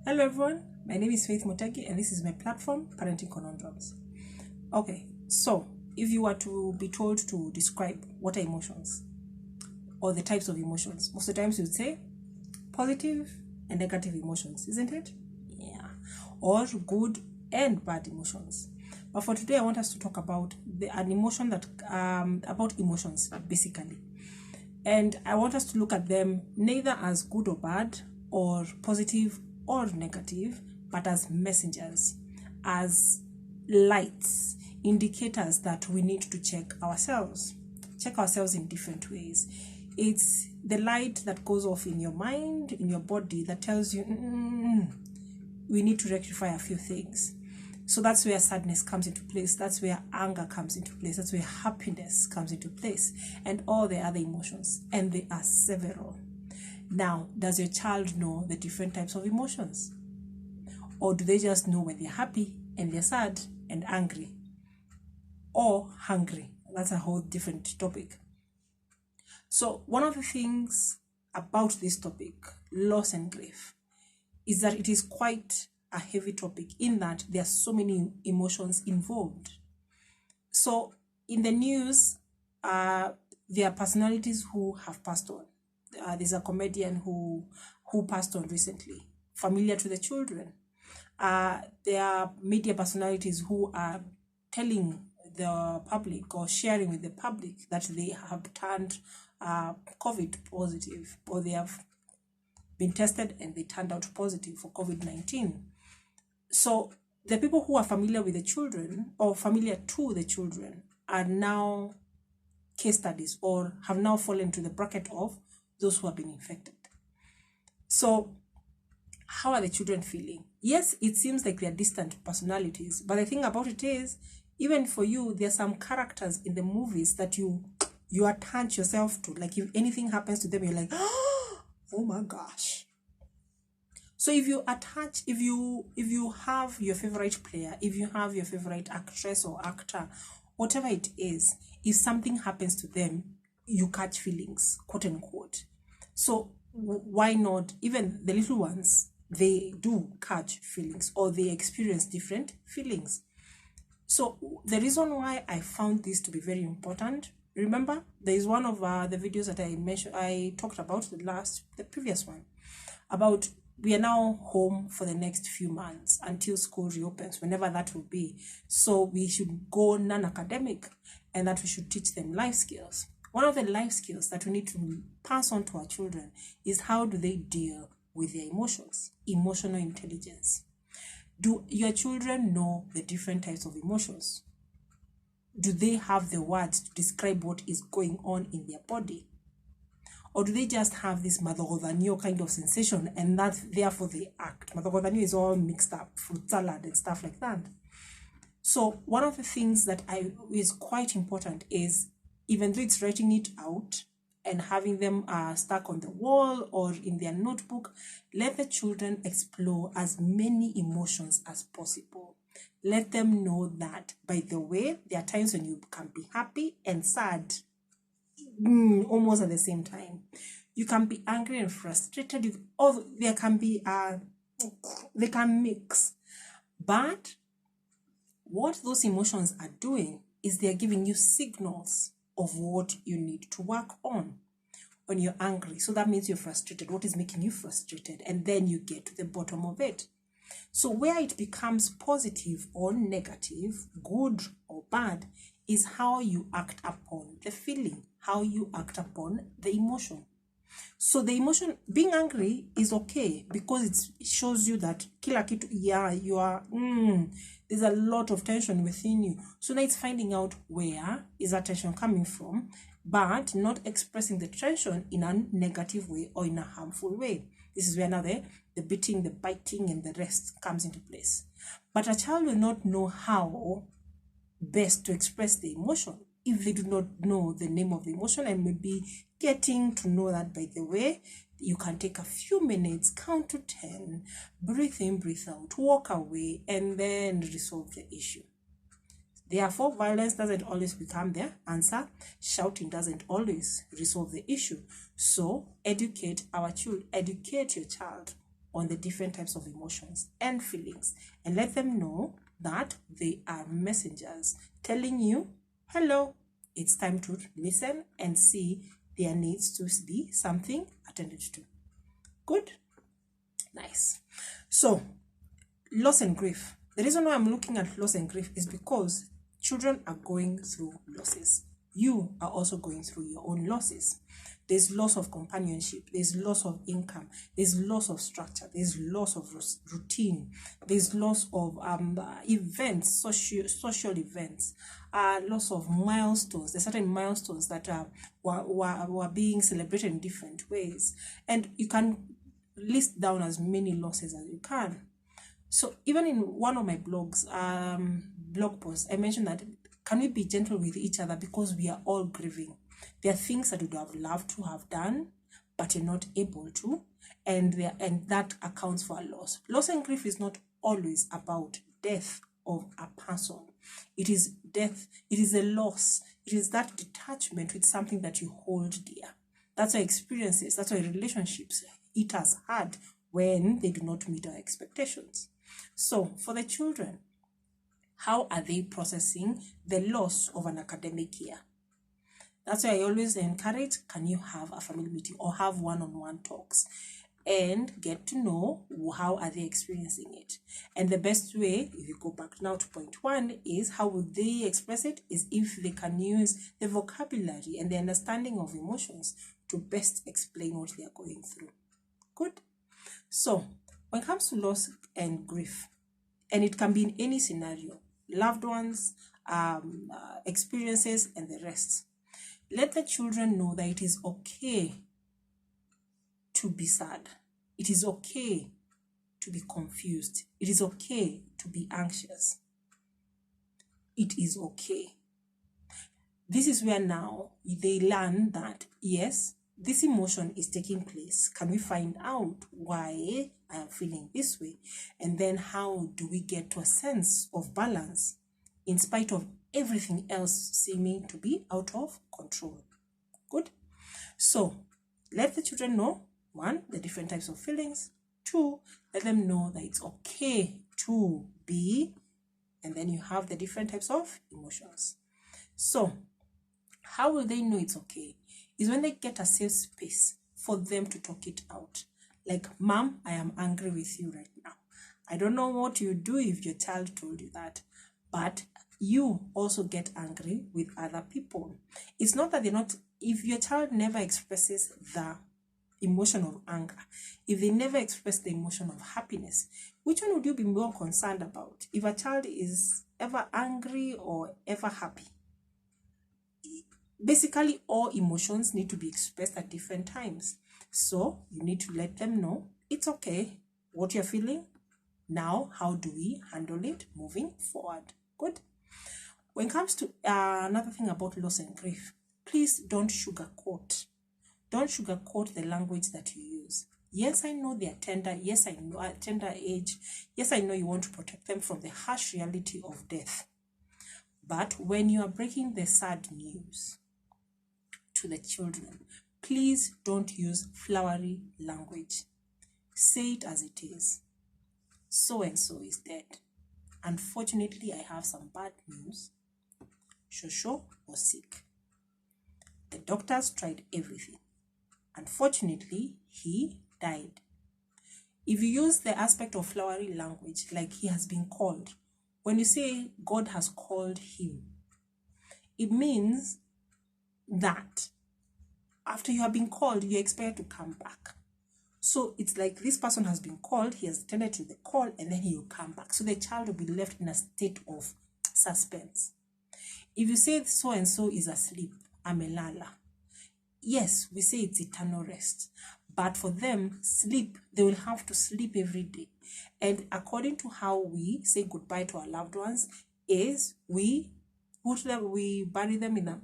Hello everyone, my name is Faith Motegi and this is my platform, Parenting Conundrums. Okay, so if you were to be told to describe what are emotions or the types of emotions, most of the times you'd say positive and negative emotions, isn't it? Yeah, or good and bad emotions. But for today, I want us to talk about an emotion that about emotions basically, and I want us to look at them neither as good or bad or positive or negative, but as messengers, as lights, indicators that we need to check ourselves in different ways. It's the light that goes off in your mind, in your body, that tells you we need to rectify a few things. So that's where sadness comes into place, that's where anger comes into place, that's where happiness comes into place, and all the other emotions, and they are several. Now, does your child know the different types of emotions? Or do they just know when they're happy and they're sad and angry? Or hungry? That's a whole different topic. So one of the things about this topic, loss and grief, is that it is quite a heavy topic in that there are so many emotions involved. So in the news, there are personalities who have passed on. There's a comedian who passed on recently, familiar to the children. There are media personalities who are telling the public or sharing with the public that they have turned COVID positive, or they have been tested and they turned out positive for COVID-19. So the people who are familiar with the children or familiar to the children are now case studies or have now fallen to the bracket of those who have been infected. So how are the children feeling? Yes, it seems like they're distant personalities, but the thing about it is, even for you, there are some characters in the movies that you attach yourself to. Like if anything happens to them, you're like, oh my gosh. So if you have your favorite player, if you have your favorite actress or actor, whatever it is, if something happens to them, you catch feelings, quote unquote. So why not, even the little ones, they do catch feelings or they experience different feelings. So the reason why I found this to be very important, remember, there is one of the videos that I talked about, the previous one, about we are now home for the next few months until school reopens, whenever that will be. So we should go non-academic and that we should teach them life skills. One of the life skills that we need to pass on to our children is how do they deal with their emotions, emotional intelligence. Do your children know the different types of emotions? Do they have the words to describe what is going on in their body? Or do they just have this madhogodhanio kind of sensation and that therefore they act? Madhogodhanio is all mixed up, fruit salad and stuff like that. So one of the things that is quite important is, even though it's writing it out and having them stuck on the wall or in their notebook, let the children explore as many emotions as possible. Let them know that, by the way, there are times when you can be happy and sad almost at the same time. You can be angry and frustrated, or there can be they can mix. But what those emotions are doing is they're giving you signals of what you need to work on. When you're angry, so that means you're frustrated. What is making you frustrated? And then you get to the bottom of it. So where it becomes positive or negative, good or bad, is how you act upon the feeling, how you act upon the emotion. So the emotion, being angry, is okay because it shows you that kila kitu, yeah, you are, there's a lot of tension within you. So now it's finding out where is that tension coming from, but not expressing the tension in a negative way or in a harmful way. This is where now the beating, the biting, and the rest comes into place. But a child will not know how best to express the emotion if they do not know the name of the emotion, and maybe getting to know that, by the way, you can take a few minutes, count to 10, breathe in, breathe out, walk away, and then resolve the issue. Therefore, violence doesn't always become the answer. Shouting doesn't always resolve the issue. So educate our children, educate your child on the different types of emotions and feelings, and let them know that they are messengers telling you, hello, it's time to listen and see there needs to be something attended to. Good? Nice. So, loss and grief. The reason why I'm looking at loss and grief is because children are going through losses. You are also going through your own losses. There's loss of companionship. There's loss of income. There's loss of structure. There's loss of routine. There's loss of events, social events. Loss of milestones. There's certain milestones that were being celebrated in different ways. And you can list down as many losses as you can. So even in one of my blog posts, I mentioned that can we be gentle with each other because we are all grieving. There are things that you would have loved to have done, but you're not able to, and that accounts for a loss. Loss and grief is not always about death of a person. It is death. It is a loss. It is that detachment with something that you hold dear. That's why experiences, that's why relationships it has hard when they do not meet our expectations. So for the children, how are they processing the loss of an academic year? That's why I always encourage, can you have a family meeting or have one-on-one talks and get to know how are they experiencing it. And the best way, if you go back now to point 1, is how will they express it, is if they can use the vocabulary and the understanding of emotions to best explain what they are going through. Good? So, when it comes to loss and grief, and it can be in any scenario, loved ones, experiences, and the rest, let the children know that it is okay to be sad. It is okay to be confused. It is okay to be anxious. It is okay. This is where now they learn that, yes, this emotion is taking place. Can we find out why I am feeling this way? And then how do we get to a sense of balance in spite of everything else seeming to be out of control? Good. So let the children know, 1, the different types of feelings. 2, let them know that it's okay to be, and then you have the different types of emotions. So how will they know it's okay? Is when they get a safe space for them to talk it out. Like, Mom, I am angry with you right now. I don't know what you do if your child told you that, but you also get angry with other people. It's not that they're not, if your child never expresses the emotion of anger, if they never express the emotion of happiness, which one would you be more concerned about? If a child is ever angry or ever happy? Basically, all emotions need to be expressed at different times. So you need to let them know it's okay what you're feeling. Now, how do we handle it moving forward? Good. When it comes to another thing about loss and grief, please don't sugarcoat. Don't sugarcoat the language that you use. Yes, I know they are tender. Yes, I know at tender age. Yes, I know you want to protect them from the harsh reality of death. But when you are breaking the sad news to the children, please don't use flowery language. Say it as it is. So and so is dead. Unfortunately, I have some bad news. Shosho was sick. The doctors tried everything. Unfortunately, he died. If you use the aspect of flowery language, like he has been called, when you say God has called him, it means that after you have been called, you expect to come back. So it's like this person has been called, he has attended to the call, and then he will come back. So the child will be left in a state of suspense. If you say so and so is asleep, amelala, yes, we say it's eternal rest. But for them, sleep, they will have to sleep every day. And according to how we say goodbye to our loved ones, is we bury them in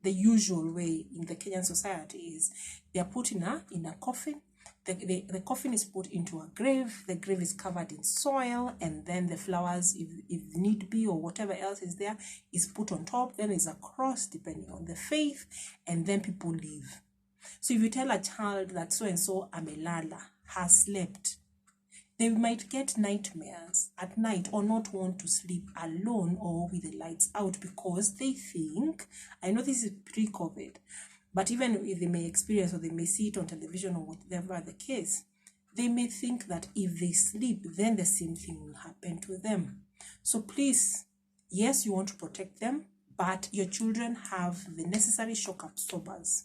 the usual way in the Kenyan society is they are put in a coffin. The coffin is put into a grave. The grave is covered in soil, and then the flowers, if need be, or whatever else is there, is put on top. Then is a cross, depending on the faith, and then people leave. So if you tell a child that so and so amelala has slept, They might get nightmares at night or not want to sleep alone or with the lights out because they think, I know this is pre-COVID, but even if they may experience or they may see it on television or whatever the case, they may think that if they sleep, then the same thing will happen to them. So please, yes, you want to protect them, but your children have the necessary shock absorbers.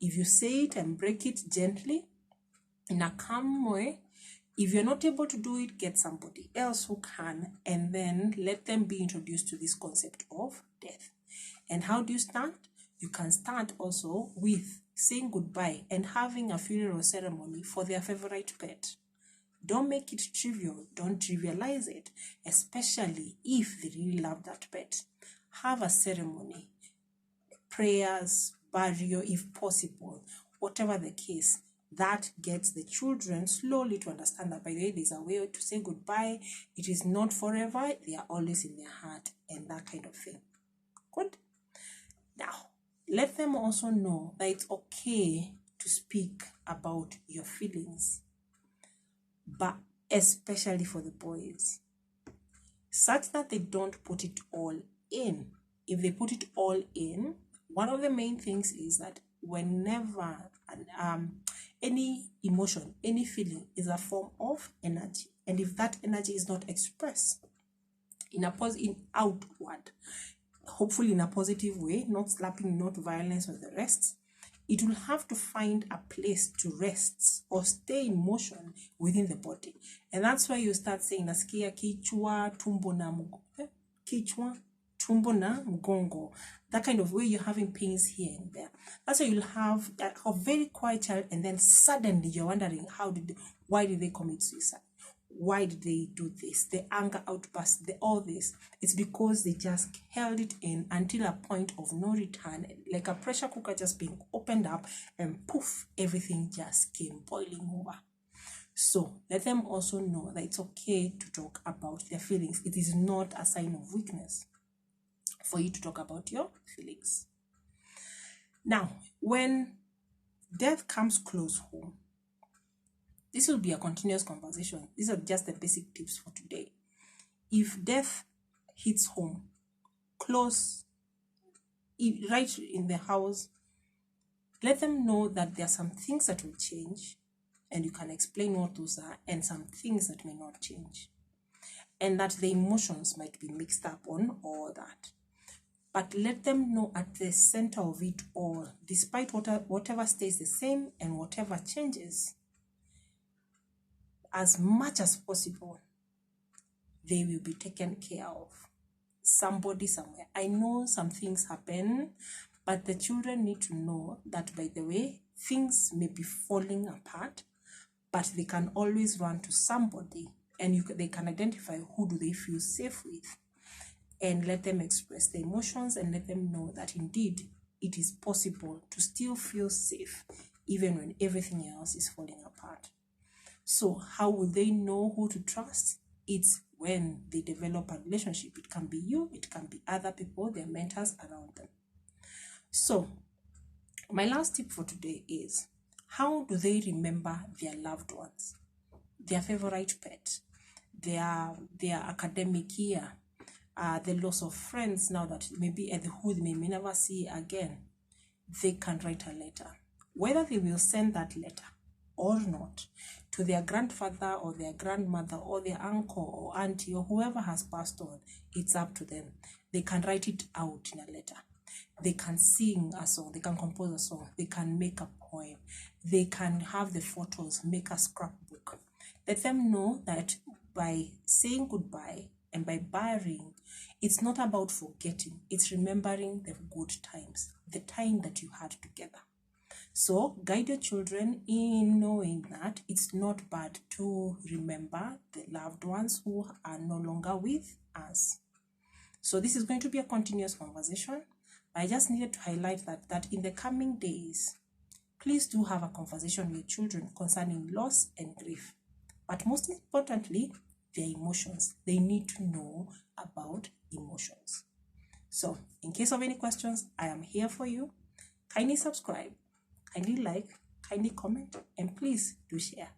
If you say it and break it gently, in a calm way, if you're not able to do it, get somebody else who can, and then let them be introduced to this concept of death. And how do you start? You can start also with saying goodbye and having a funeral ceremony for their favorite pet. Don't make it trivial. Don't trivialize it, especially if they really love that pet. Have a ceremony, prayers, burial if possible, whatever the case. That gets the children slowly to understand that, by the way, there's a way to say goodbye. It is not forever. They are always in their heart and that kind of thing. Good. Now, let them also know that it's okay to speak about your feelings, but especially for the boys, such that they don't put it all in. If they put it all in, one of the main things is that whenever any emotion, any feeling is a form of energy, and if that energy is not expressed in outward, hopefully in a positive way, not slapping, not violence or the rest, it will have to find a place to rest or stay in motion within the body. And that's why you start saying nasikia kichwa, tumbo na mgongo, kichwa, tumbo na mgongo. That kind of way, you're having pains here and there. That's why you'll have a very quiet child, and then suddenly you're wondering why did they commit suicide? Why did they do this? The anger outburst, all this. It's because they just held it in until a point of no return, like a pressure cooker just being opened up, and poof, everything just came boiling over. So let them also know that it's okay to talk about their feelings. It is not a sign of weakness for you to talk about your feelings. Now, when death comes close home, this will be a continuous conversation. These are just the basic tips for today. If death hits home, close, right in the house, let them know that there are some things that will change, and you can explain what those are, and some things that may not change, and that the emotions might be mixed up on all that. But let them know at the center of it all, despite whatever stays the same and whatever changes, as much as possible, they will be taken care of. Somebody somewhere. I know some things happen, but the children need to know that, by the way, things may be falling apart, but they can always run to somebody, and they can identify who do they feel safe with, and let them express the emotions, and let them know that indeed it is possible to still feel safe even when everything else is falling apart. So how will they know who to trust? It's when they develop a relationship. It can be you, it can be other people, their mentors around them. So my last tip for today is, how do they remember their loved ones, their favorite pet, their academic year, the loss of friends now that maybe at the who they may never see again? They can write a letter. Whether they will send that letter or not to their grandfather or their grandmother or their uncle or auntie or whoever has passed on, it's up to them. They can write it out in a letter. They can sing a song, they can compose a song, they can make a poem, they can have the photos, make a scrapbook. Let them know that by saying goodbye and by burying, it's not about forgetting, it's remembering the good times, the time that you had together. So guide your children in knowing that it's not bad to remember the loved ones who are no longer with us. So this is going to be a continuous conversation. I just needed to highlight that in the coming days, please do have a conversation with children concerning loss and grief. But most importantly, their emotions. They need to know about emotions. So in case of any questions, I am here for you. Kindly subscribe, kindly like, kindly comment, and please do share.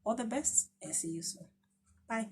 All the best and see you soon. Bye.